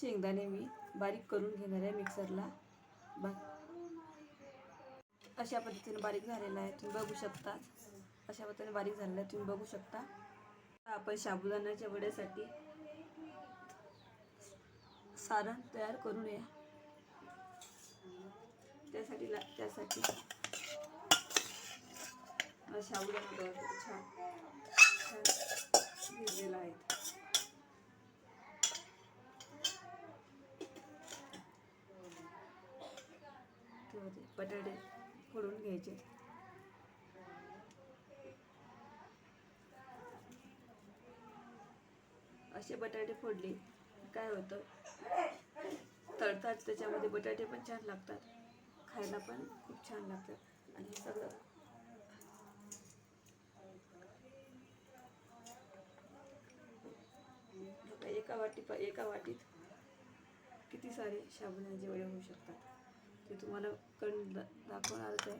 शेंगदाणे मी बारीक करून घेणार आहे मिक्सरला. अशा पद्धतीने बारीक झालेला आहे, तुम्ही बघू शकता. अशा पद्धतीने बारीक झालेला आहे, तुम्ही बघू शकता. आपण साबुदाण्याच्या वड्यासाठी सारण तयार करूया. त्यासाठी साबुदाणा छान भिजलेला आहे. बटाटे फोडून घ्यायचे. असे बटाटे फोडले काय होतं, तळतात त्याच्यामध्ये बटाटे पण छान लागतात, खायला पण खूप छान लागतात. आणि हे सगळं एका वाटीत किती सारे साबुदाण्याचे वडे होऊ शकतात ते तुम्हाला दाखवणारच आहे.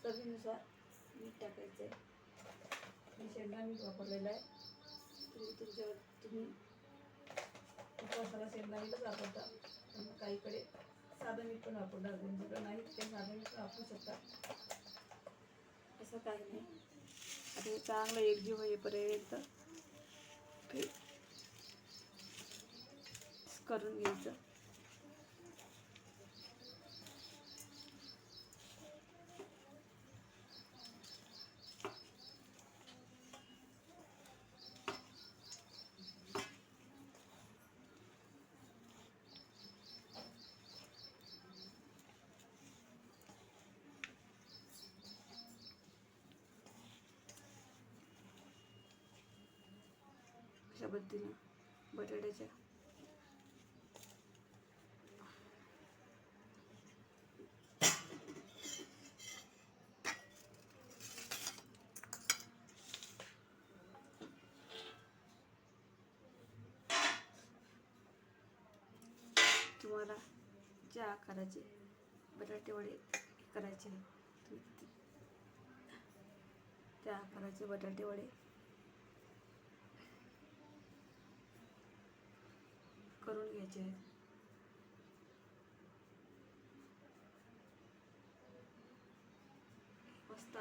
चवीनुसार मीठ टाकायचं आहे. मी शेंगदाणा मीठ वापरलेलं आहे. तुम्ही उपवासाला शेंगदाणा मीठच वापरता, पण काहीकडे साधं मीठ पण वापरतात. ज्यांच्याकडे नाही ते साधं मीठ वापरू शकतात, असं काही नाही. आता हे चांगलं एकजीव होईपर्यंत करून घ्यायचं. अशा पद्धतीनं बटाट्याच्या तुम्हाला ज्या आकाराचे बटाटे वडे करायचे त्या आकाराचे बटाटे वडे करून घ्यायचे आहेत. मस्त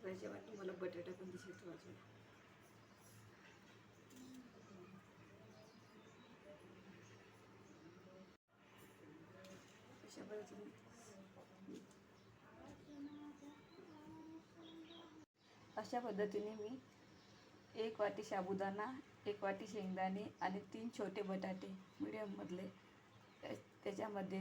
त्याच्या वाटी मला बटाटा पण दिसत वाजून. अशा पद्धतीने मी 1 वाटी साबुदाणा, 1 वाटी शेंगदाणे आणि 3 छोटे बटाटे मीडियम मधले, त्याच्यामध्ये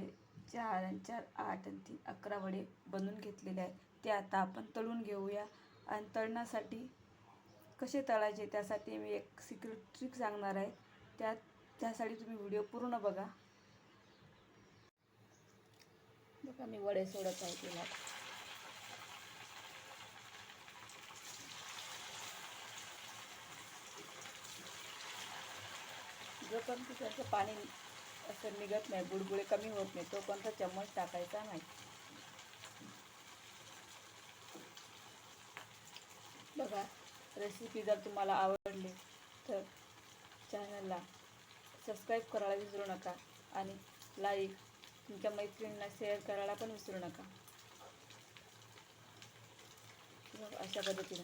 4 आणि 4 8 आणि 3 11 वडे बनवून घेतलेले आहेत. ते आता आपण तळून घेऊया. आणि तळण्यासाठी कसे तळायचे त्यासाठी मी एक सिक्रेट ट्रिक सांगणार आहे. त्यासाठी तुम्ही व्हिडिओ पूर्ण बघा. बघा मी वडे सोडत आहे तेलात. जोपर्यंत त्याचं पाणी असं निघत नाही, बुडबुडे कमी होत नाही, तोपर्यंत चम्मच टाकायचा नाही. बघा, रेसिपी जर तुम्हाला आवडली तर चॅनलला सबस्क्राईब करायला विसरू नका आणि लाईक तुमच्या मैत्रिणींना शेअर करायला पण विसरू नका. अशा पद्धतीने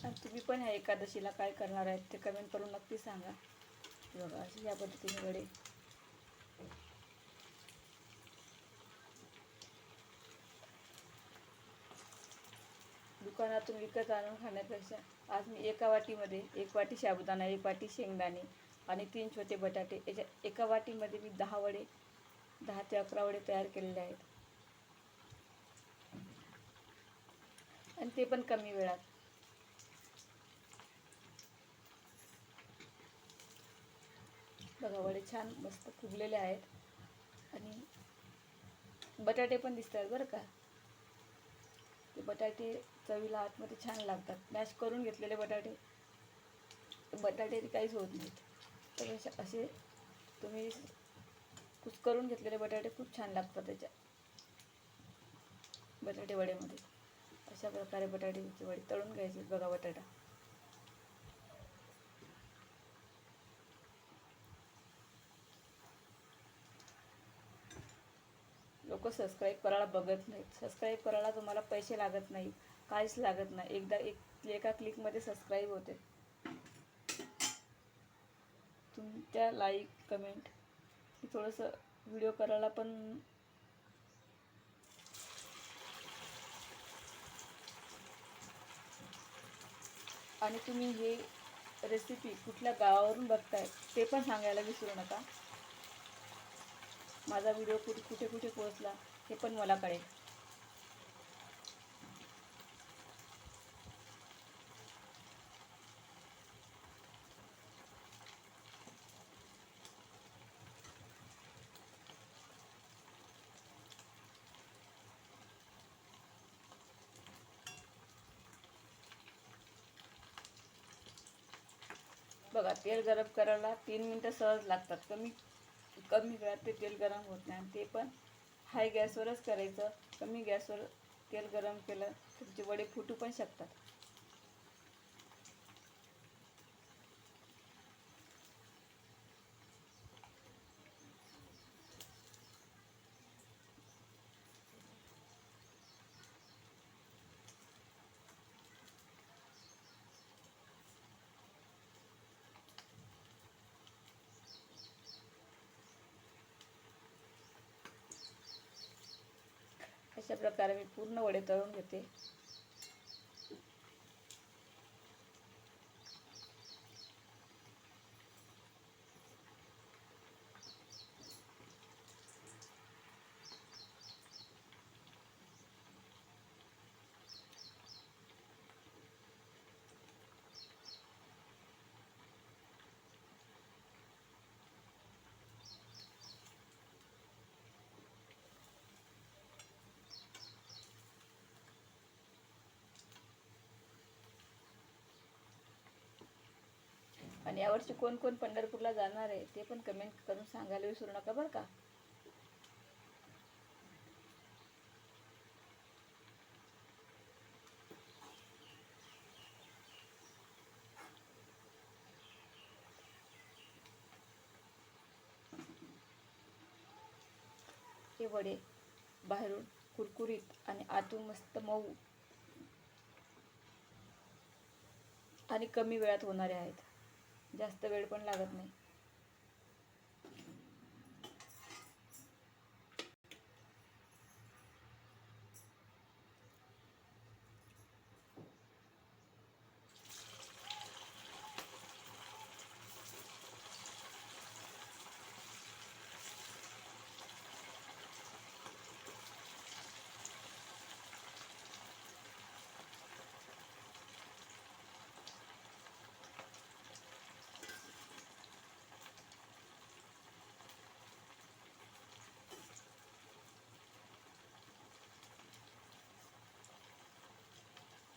आणि तुम्ही पण ह्या एकादशीला काय करणार आहेत ते कमेंट करून नक्की सांगा. बघा अशी या पद्धतीने वडे दुकानातून विकत आणून खाण्यापेक्षा आज मी एका वाटीमध्ये 1 वाटी साबुदाणा, 1 वाटी शेंगदाणे आणि 3 छोटे बटाटे, याच्या एका वाटीमध्ये मी 10 ते 11 वडे तयार केलेले आहेत. आणि ते पण कमी वेळात. बघा वडे छान मस्त फुगलेले आहेत आणि बटाटे पण दिसत आहेत बरं का. ते बटाटे चवीला आतमध्ये छान लागतात. मॅश करून घेतलेले बटाटे काहीच होत नाहीत. तर असे तुम्ही कुस्करून घेतलेले बटाटे खूप छान लागतात त्याच्या बटाटे वड्यामध्ये. अशा प्रकारे बटाट्याची वडी तळून घ्यायची. बघा बटाटा लोक सबस्क्राईब करायला बघत नाहीत. सबस्क्राईब करायला तुम्हाला पैसे लागत नाही, काहीच लागत नाही. एका क्लिकमध्ये सबस्क्राईब होते. तुमच्या लाईक कमेंट थोडंसं व्हिडिओ करायला पण आणि तुम्ही हे रेसिपी कुठल्या गावावरून बघताय ते पण सांगायला विसरू नका. माझा व्हिडिओ कुठे कुठे पोहोचला हे पण मला कळेल. बघा तेल गरम करायला 3 मिनटं सहज लागतात. कमी वेळात ते तेल गरम होत नाही. ते पण हाय गॅसवरच करायचं. कमी गॅसवर तेल गरम केलं तर तुमचे वडे फुटू पण शकतात. अशा प्रकारे मी पूर्ण वडे तळून घेते. आणि यावर्षी कोण कोण पंढरपूरला जाणार आहे ते पण कमेंट करून सांगायला विसरू नका बरं का. हे वडे बाहेरून कुरकुरीत आणि आतून मस्त मऊ आणि कमी वेळात होणारे आहेत. जास्त वेळ पण लागत नाही.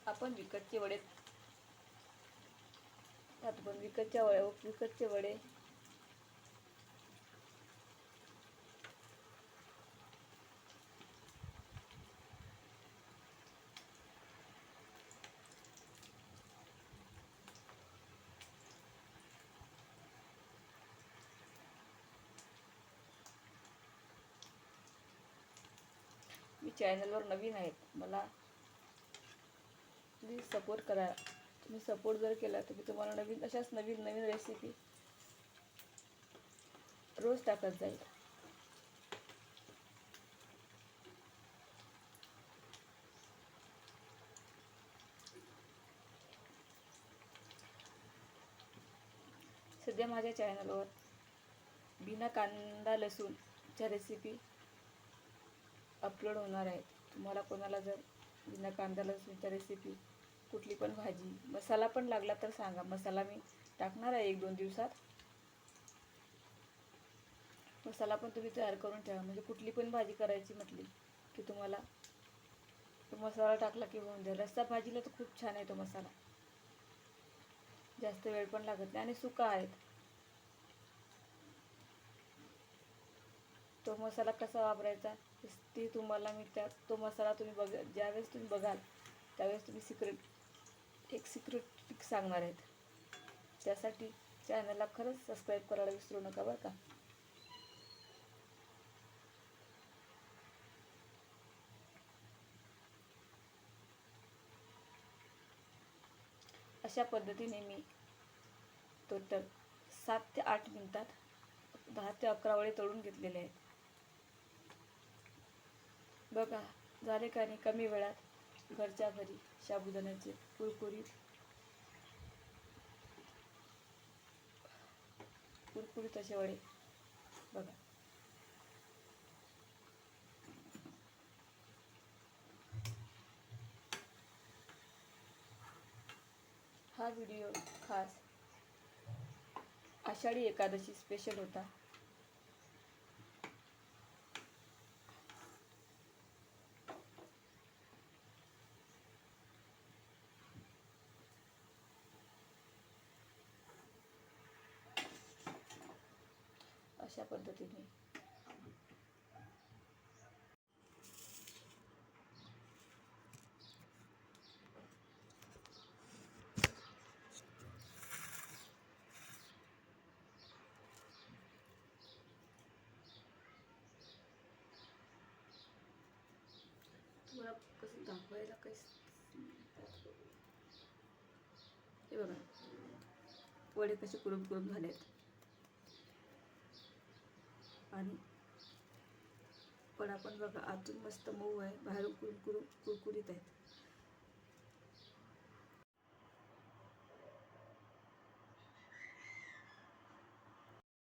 आपण विकतचे वडे विकतचे वडे मी चॅनलवर नवीन आहेत. मला प्लीज सपोर्ट करा. तुम्ही सपोर्ट जर केला तर मी तुम्हाला अशाच नवीन नवीन रेसिपी रोज टाकत जाईल. सध्या माझ्या चॅनलवर बिना कांदा लसूणच्या रेसिपी अपलोड होणार आहेत. तुम्हाला कोणाला जर बिना कांदा लसूणच्या रेसिपी, कुठली पण भाजी. मसाला पण लागला तर सांगा, मसाला मी टाकणार आहे 1-2 दिवसात. मसाला पण तुम्ही तयार करून ठेवा, म्हणजे कुठली पण भाजी करायची म्हटली की तुम्हाला तो मसाला टाकला की होऊन जाईल. रस्सा भाजीला तर खूप छान आहे तो मसाला, जास्त वेळ पण लागत नाही आणि सुका आहे. तो मसाला कसा वापरायचा ते तुम्हाला मी तो मसाला तुम्ही ज्यावेळेस तुम्ही बघाल त्यावेळेस तुम्ही एक सिक्रेट ट्रिक सांगणार आहेत. त्यासाठी चॅनलला खरंच सबस्क्राईब करायला विसरू नका बरं का. अशा पद्धतीने मी टोटल 7 ते 8 मिनिटात 10 ते 11 वडे तळून घेतलेले आहेत. बघा झाले का नाही, कमी वेळात घरच्या घरी साबुदाण्याचे कुरकुरीत असे वडे. बघा हा व्हिडिओ खास आषाढी एकादशी स्पेशल होता. अशा पद्धतीने तुम्हाला कसं दाखवायला हे बघा वडे कसे कुरम कुरम झालेत आणि पण आपण बघा आतून मस्त मऊ आहे, बाहेरून कुरकुरीत आहेत.